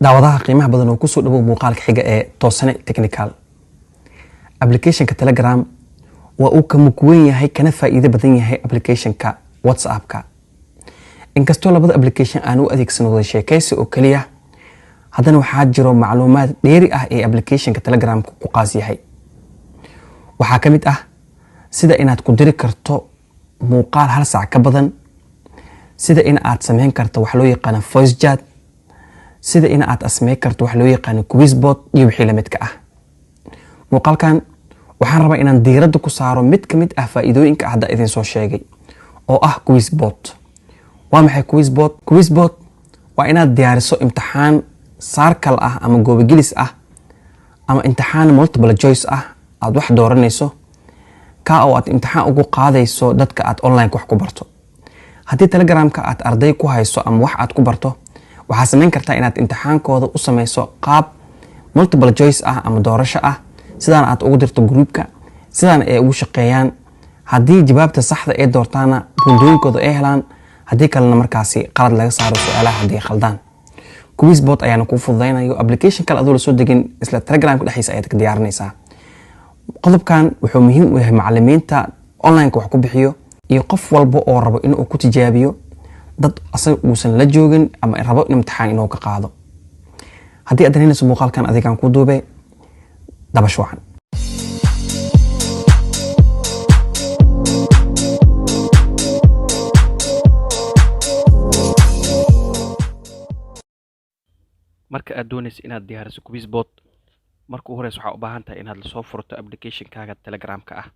daawadaha qiimaha badan oo ku soo dhawow muuqaalka xiga ee Toosane Technical. Application-ka Telegram waa uu ka mug weyn yahay kana faa'iido badan yahay application-ka WhatsApp-ka. Inkastoo labada application aan u adeegsan wada sheekaysi oo kaliya, haddana waxaa jiro macluumaad dheeri ah ee application-ka Telegram ku qaas yahay. Waxaa ka mid ah sida inaad ku diri karto muuqaal hal saac ka badan, sida in aad sameyn karto wax loo yaqaan voice chat, sida in aad asmeey karto wax loo yaqaan quiz bot iyo wixii la midka ah. Muuqaalkan waxaan rabaa inaan diiradda ku saaro mid ka mid ah faa'iidooyinka hadda idin soo sheegay oo ah quiz bot. Waa maxay quiz bot? Quiz bot waa inaad diyaariso imtixaan saarkal ah ama goobagelis ah ama imtixaan multiple choice ah aad wax dooranayso ka oo aad imtixaan ugu qaadayso dadka aad online wax ku barto. Haddii Telegramka aad arday ku hayso ama wax aad ku barto, waxaa sameyn kartaa inaad imtixaankooda u sameyso qaab multiple choice ah ama doorasho ah, sidaan aad ugu dirto groupka, sidaan ay ugu shaqeeyaan. Haddii jawaabta saxda ee doortaana buundooyinkooda ay helaan, haddii kalena markaasi qalad laga saaro su'aalaha haddii khaldaan. Quiz bot ayaana kuu fududeynayo application kale adoo la soo degin isla Telegramka dhexdiisa ayaad ka diyaarinaysaa. Qodobkan wuxuu muhiim u yahay macallimiinta online-ka wax ku bixiyo iyo qof walba oo rabo inuu ku tijaabiyo dad asaga uusan la joogin ama rabo in imtixaan inuu ka qaado. Haddii aad daneynayso muuqaalkan adigaan ku duubay dabash wacan. marka aad doonayso inaad diyaariso quiz bot, marka ugu horeysa waxaa u baahan tahay inaad la soo furto application-kaaga Telegramka ah.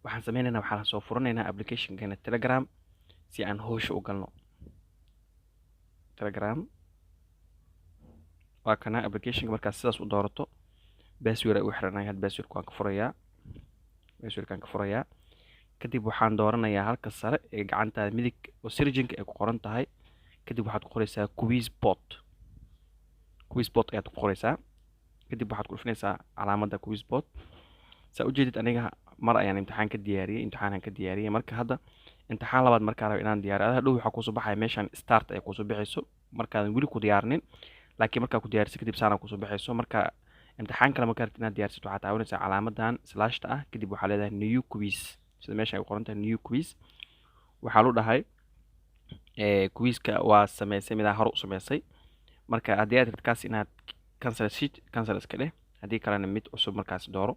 waxaan sameynaynaa waxaan soo furanaynaa application-keena Telegram si aan howsha u galno. Telegram waa kana application-ka markaad sidaas u doorato password ay u xiranahay. had password-ka waan ka furayaa kadib waxaan dooranayaa halka sare ee gacantaada midig oo searching-ka ay ku qoran tahay. kadib waxaad ku qoraysaa quiz bot ayaad ku qoraysaa. kadib waxaad ku dhufanaysaa calaamadda quiz bot. saa ujeedid aniga mar ayaan imtixaan ka diyaariyay marka hadda imtixaan labaad markaa rabo inaan diyaariyo hadhow waxaa kusoo baxaya meeshan start ay kusoo baxayso markaadan weli ku diyaarinin, laakiin markaa ku diyaariso kadib saana kusoo baxayso. marka imtixaan kale markaa rabtid inaad diyaarisid waxaad taabanaysaa calaamadan slashta ah, kadib waxaa leedahay new quiz sida meesha ay qoran tahay new quiz. waxaa lu dhahay quizka waa sameysay midaa hore u sameysay, marka haddii aad rabtid kaas inaad cancel iska dheh, haddii kalena mid cusub markaas dooro.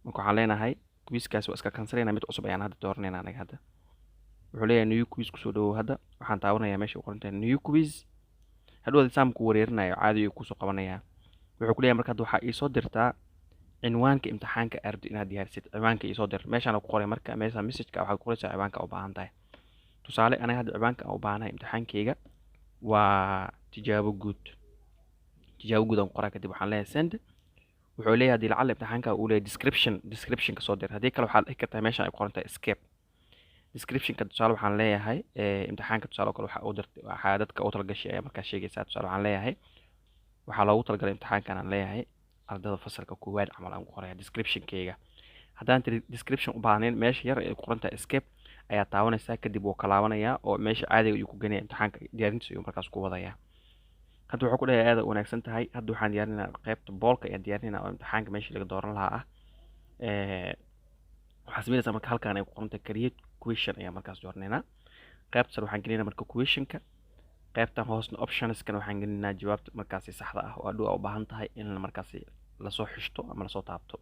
marka waxaan leenahay quizkaas waa iska cancelayna, mid cusub ayaan hadda dooranayna anaga. hadda wuxuu leeyahay new quiz kusoo dhawow. hadda waxaan taabanayaa meesha u qoran tahay new quiz. hadhow exaamku wareerinayo caadi ayuu kusoo qabanayaa. wuxuu ku leeyahay marka hadda waxaa iisoo dirtaa cinwaanka imtixaanka aad rabtid inaad diyaarisid. ciwaanka iisoo dir meeshaan ku qoray. marka meesha message-ka waxaad ku qoraysaa ciwaanka u baahan tahay. tusaale aniga hadda ciwaanka aan u baahanahay imtixaankeyga waa tijaabo guud aan qoraa. kadib waxaan leeyahay send. wuxuu leeyahay haddii lacala imtixaanka uu leeyahay description ka soo dir. haddii kale waxaad dhihi kartaa meesha ay qoran tahay escape. description-ka tusaale waxaan leeyahay imtixaanka tusaale oo kale waxaa dadka u talagashay ayaa markaa sheegaysaa. tusaale waxaan leeyahay waxaa loogu talagalay imtixaankan aan leeyahay ardada fasalka koowaad camal aan ku qorayaa description-keyga. haddaan tiri description u baahnayn meesha yar ay qoran tahay escape ayaa taabanaysaa. kadib wuu ka laabanayaa oo meesha caadiga ayuu ku geenaya imtixaanka diyaarintiisa ayuu markaas ku wadayaa. hadda wuxuu ku dhahay aad u wanaagsan tahay. hadda waxaan diyaarinaynaa qaybta boolka ayaan diyaarinaynaa oo imtixaanka meeshii laga dooran lahaa ah. waxaa sameynaysaa marka halkaan ay ku qoran tahay create question ayaa markaas dooranaynaa. qaybta sare waxaan gelinaynaa marka question-ka. qaybtan hoosna options-kana waxaan gelinaynaa jawaabta markaasi saxda ah oo adhow u baahan tahay in markaasi lasoo xishto ama lasoo taabto.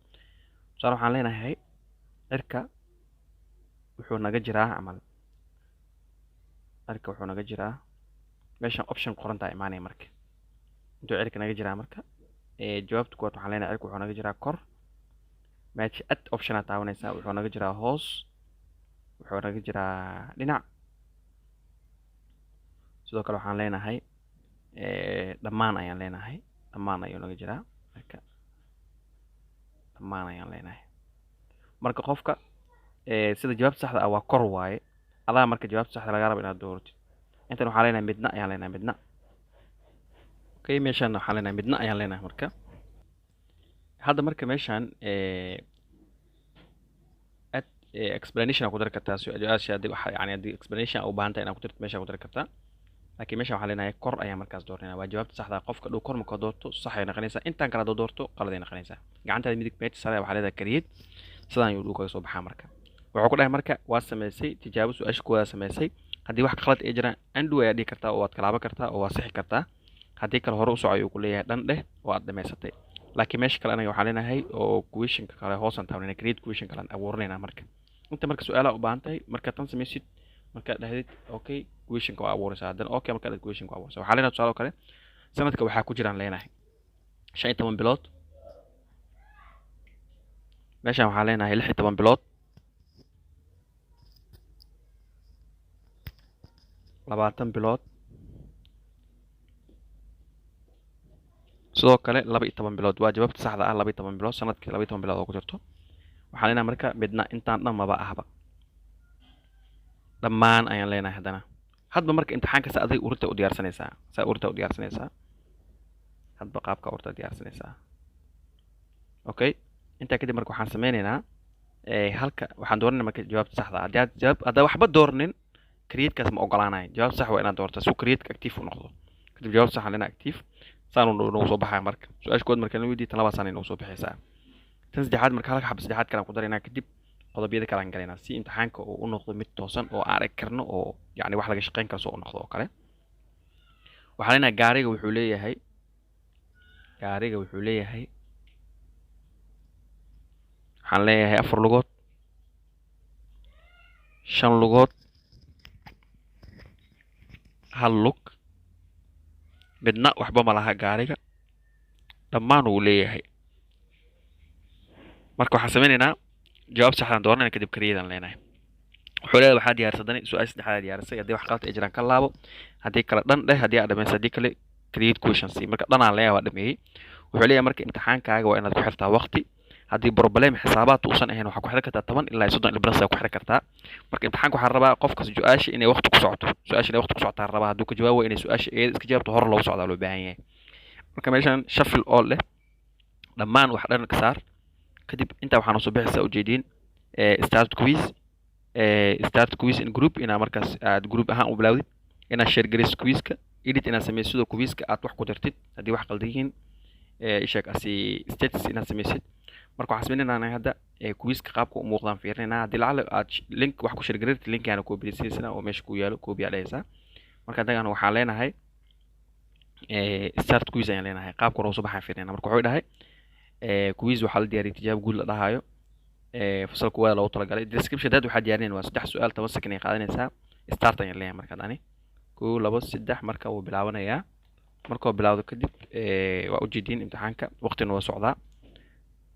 tusaale waxaan leenahay cirka wuxuu naga jiraa camal. cirka wuxuu naga jiraa meeshan option qoran tahay imaanaya marka intuu cirka naga jiraa. marka jawaabta kuwaad waxaan leenahay cirka wuxuu naga jiraa kor. meesha add option aad taabanaysaa. wuxuu naga jiraa hoos. wuxuu naga jiraa dhinac. sidoo kale waxaan leenahay dhammaan ayaan leenahay. dhammaan ayuu naga jiraa. marka dhammaan ayaan leenahay. marka qofka sida jawaabta saxda ah waa kor waaye. adaa marka jawaabta saxda laga rabo inaad dooratid. intan waxaan leenahay midna ayaan leenahay midna. okay meeshaan waxaan leenahay midna ayaan leenahay. marka hadda marka meeshaan explanation ku dari kartaa su'aasha. haddii waxa yani haddii explanation u baahan tahay inaad ku dirto meesha ku dari kartaa. laakiin meesha waxaan leenahay kor ayaa markaas dooranayna waa jawaabta saxda ah qofka dhow kor marka doorto sax ay noqonaysaa intaan kala doorto qalad ay noqonaysaa gacantaada midig meesha sare waxaa leedahay create sidaan ayuu dhulka soo baxaa marka wuxuu ku dhahay marka waa samaysay tijaabo su-aasha koowaad samaysay haddii wax qalad ay jiraan undo ayaa dhihi kartaa oo waad kalaaban kartaa oo waa sixi kartaa haddii kale hore u soco ayuu ku leeyahay dhan dheh oo aad dhamaysatay laakiin meesha kale anaga waxaan leenahay oo questionka kale hoosan taabanayna create question kale aan abuuranaynaa marka inta marka su-aalaha u baahan tahay markaad tan samaysid markaad dhahdid okay questionka waa abuuraysaa haddana okay markaad questionka waa abuuraysaa waxaa leenahay tusaale kale sanadka waxaa ku jiraan leenahay 15 bilood meeshaan waxaa leenahay 16 bilood 20 bilood sidoo kale 12 bilood waa jawaabta saxda ah 12 bilood sanadkii 12 bilood oo ku jirto waxaan leenahay marka midna intaan dhan maba ahba dhammaan ayaan leenahay haddana hadba marka imtixaanka saa aday urta u diyaarsanaysaa hadba qaabka urta diyaarsanaysaa okay intaa kadib marka waxaan sameynaynaa halka waxaan dooranay marka jawaabta saxda ah haddaa waxba doornin create-kaas ma ogolaanayo jawaab sax waa inaad doortaa si create-ka active u noqdo kadib jawaab sax aan leenahay active saan nagu soo baxaya marka su-aasha kood marka la weydiiyo tan labaad saan nagu soo baxaysaa tan saddexaad marka halka xab saddexaad kale aan ku daraynaa kadib qodobyada kale aan galaynaa si imtixaanka uu u noqdo mid toosan oo aan arag karno oo yacni wax laga shaqayn karo soo u noqdo oo kale waxaan leenahay gaariga wuxuu leeyahay waxaan leeyahay 4 lugood 5 lugood 1 lug midna waxba ma laha gaariga dhammaan uu leeyahay marka waxaan sameynaynaa jawaab sax aan dooranayna kadib kariyadaan leenahay wuxuu leeyahay waxaa diyaarsadanay su-aal saddexaad diyaarisay haddii wax qalad ay jiraan ka laabo haddii kale dhan dheh haddii aad dhamaysa haddii kale create questions marka dhanaan leeyahay waa dhameeyey wuxuu leeyahay marka imtixaankaaga waa inaad ku xirtaa waqti haddii problem xisaabaad uusan ahayn waxaa ku xiri kartaa 10 ilaa 30 ilbiriqsi ku xiri kartaa marka imtixaanka waxaa rabaa qofka su-aasha inay waqti ku socoto rabaa hadduu ka jawaabo inay su-aasha iyada iska jawaabto hor loogu socdaa loo baahan yahay marka meeshan shuffle all leh dhammaan wax dhan ka saar kadib intaa waxaan soo bixisa ujeedin start quiz in group ina markaas aad group ahaan u bilowdid ina share gareyso quizka edit ina sameyso quizka aad wax ku dartid haddii wax qaldan yihiin isheeg asi status ina sameysid marka waxaan sameynaa hadda quizka qaabka u muuqdaan fiirinayna haddii lacala aad link wax ku share gareysay linkaana ku bilisayna oo meesha ku yaalo koobiya dhaysa marka dagan waxaan leenahay start quiz ayaan leenahay qaabka loo soo baxay fiirinayna marka wuxuu dhahay quiz waxaa la diyaariyay tijaabo guud la dhahayo fasalku waa loogu talagalay description dad waxaa diyaarinayna waa 3 su'aal 10 second ay qaadanaysaa start ayaan leeyahay marka dhani 1 2 3 marka uu bilaabanayaa marka uu bilaawdo kadib waa ujeedin imtixaanka waqtina waa socdaa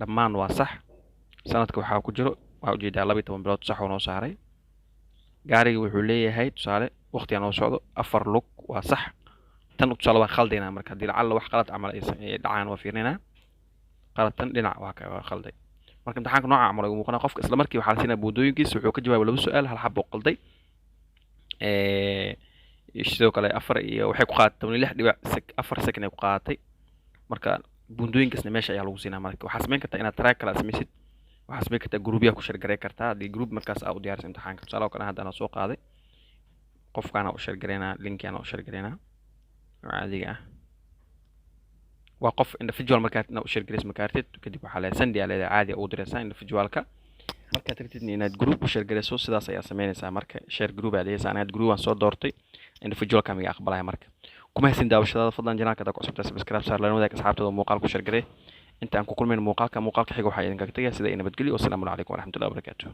dhammaan waa sax sanadka waxaa ku jiro waa ujeedaa 12 bilood sax oo noo saaray gaariga wuxuu leeyahay tusaale waqtiga noo socdo 4 lug waa sax tan tusaale waa khaldina marka hadii lacala wax qalad camal ay dhacaan waa fiirinaynaa qalatan dhinac waa ka khalday marka imtixaanka nooca camal ugu muuqana qofka isla markii waxa la siinaa buudooyinkiisa wuxuu ka jawaabay laba su'aal hal xabo qalday sidoo kale 4 iyo waxay ku qaadatay 16.4 second ay ku qaadatay marka buundooyinkaasna meesha ayaa lagu siinaa marka waxaa sameyn kartaa inaad track kala sameysid waxaa sameyn kartaa group ku share gareey kartaa hadii group markaas aad u diyaarsan imtixaanka tusaale kale hadda soo qaaday qofkaana u share gareynaa linkiana u share gareynaa caadiga ah waa qof individual markaad u share gareys markaatid kadib waxaa la sandi aleeda caadi u diraysaa individualka marka tagtidna inaad group u share gareyso sidaas ayaa sameynaysaa marka share group aad leeyahay anaad group aan soo doortay individualka miga aqbalaya marka kuma haysin daawashadaada fadlan janaalka ku cusubta subscribe saar lana wadaag asxaabtada muuqaal ku share garee inta aan ku kulmayno muuqaalka xiga waxaa idinkaga tagay sida nabadgelyo wassalaamu calaykum waraxmatullahi wabarakaatuh